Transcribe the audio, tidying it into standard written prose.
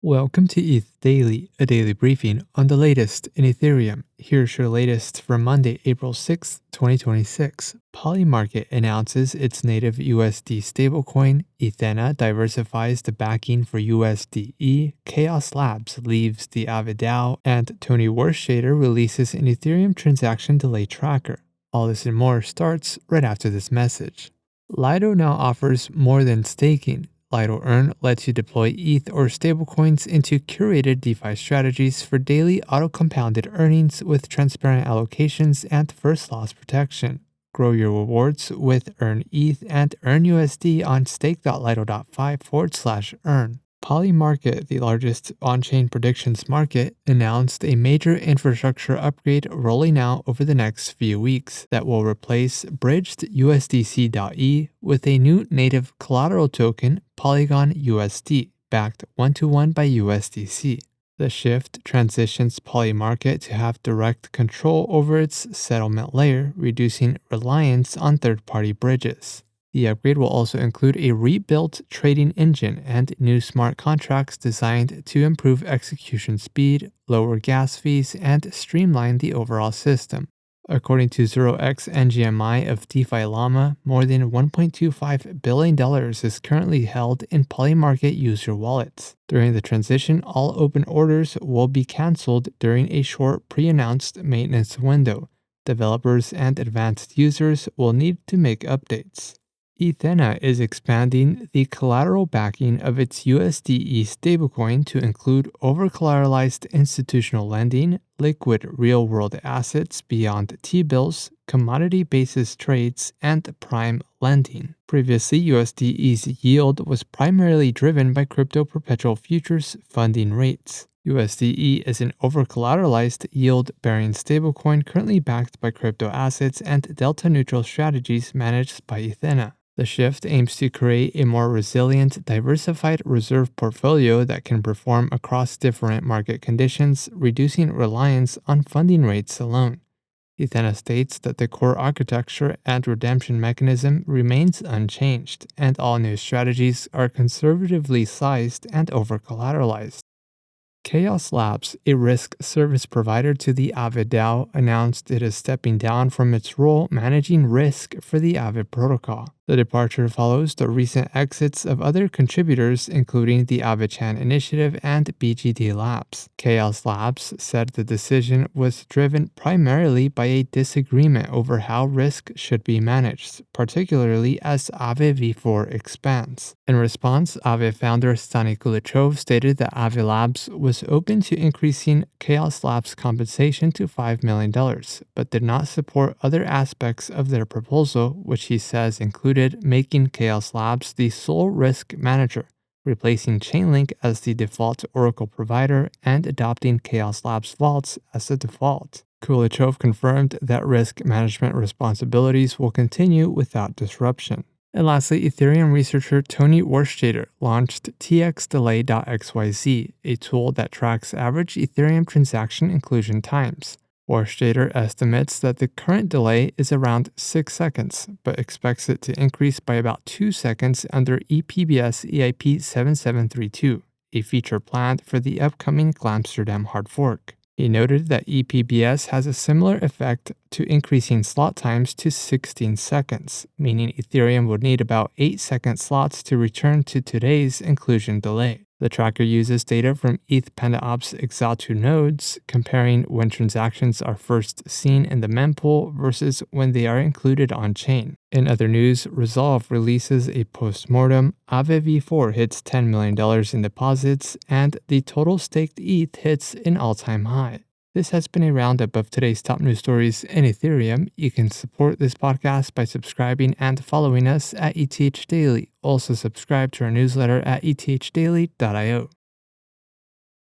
Welcome to ETH Daily, a daily briefing on the latest in Ethereum. Here's your latest for Monday, April 6, 2026. Polymarket announces its native USD stablecoin. Ethena diversifies the backing for USDE. Chaos Labs leaves the Aave DAO. And Tony Worshader releases an Ethereum transaction delay tracker. All this and more starts right after this message. Lido now offers more than staking. Lido Earn lets you deploy ETH or stablecoins into curated DeFi strategies for daily auto-compounded earnings with transparent allocations and first loss protection. Grow your rewards with Earn ETH and Earn USD on stake.lido.fi/earn. Polymarket, the largest on-chain predictions market, announced a major infrastructure upgrade rolling out over the next few weeks that will replace bridged USDC.E with a new native collateral token, Polygon USD, backed one-to-one by USDC. The shift transitions Polymarket to have direct control over its settlement layer, reducing reliance on third-party bridges. The upgrade will also include a rebuilt trading engine and new smart contracts designed to improve execution speed, lower gas fees, and streamline the overall system. According to 0x NGMI of DeFi Llama, more than $1.25 billion is currently held in Polymarket user wallets. During the transition, all open orders will be cancelled during a short pre-announced maintenance window. Developers and advanced users will need to make updates. Ethena is expanding the collateral backing of its USDE stablecoin to include over-collateralized institutional lending, liquid real-world assets beyond T-bills, commodity-basis trades, and prime lending. Previously, USDE's yield was primarily driven by crypto perpetual futures funding rates. USDE is an over-collateralized yield-bearing stablecoin currently backed by crypto assets and delta-neutral strategies managed by Ethena. The shift aims to create a more resilient, diversified reserve portfolio that can perform across different market conditions, reducing reliance on funding rates alone. Ethena states that the core architecture and redemption mechanism remains unchanged, and all new strategies are conservatively sized and over-collateralized. Chaos Labs, a risk service provider to the Aave DAO, announced it is stepping down from its role managing risk for the Aave protocol. The departure follows the recent exits of other contributors, including the Aave-chan Initiative and BGD Labs. Chaos Labs said the decision was driven primarily by a disagreement over how risk should be managed, particularly as Aave v4 expands. In response, Aave founder Stani Kulichov stated that Aave Labs was open to increasing Chaos Labs' compensation to $5 million, but did not support other aspects of their proposal, which he says included making Chaos Labs the sole risk manager, replacing Chainlink as the default Oracle provider, and adopting Chaos Labs vaults as the default. Kulichov confirmed that risk management responsibilities will continue without disruption. And lastly, Ethereum researcher Tony Worshader launched txdelay.xyz, a tool that tracks average Ethereum transaction inclusion times. Worshader estimates that the current delay is around 6 seconds, but expects it to increase by about 2 seconds under EPBS EIP 7732, a feature planned for the upcoming Glamsterdam hard fork. He noted that EPBS has a similar effect to increasing slot times to 16 seconds, meaning Ethereum would need about 8-second slots to return to today's inclusion delay. The tracker uses data from ETH PandaOps Exatu nodes, comparing when transactions are first seen in the mempool versus when they are included on-chain. In other news, Resolve releases a postmortem, Aave v4 hits $10 million in deposits, and the total staked ETH hits an all-time high. This has been a roundup of today's top news stories in Ethereum. You can support this podcast by subscribing and following us at ETH Daily. Also subscribe to our newsletter at ethddaily.io.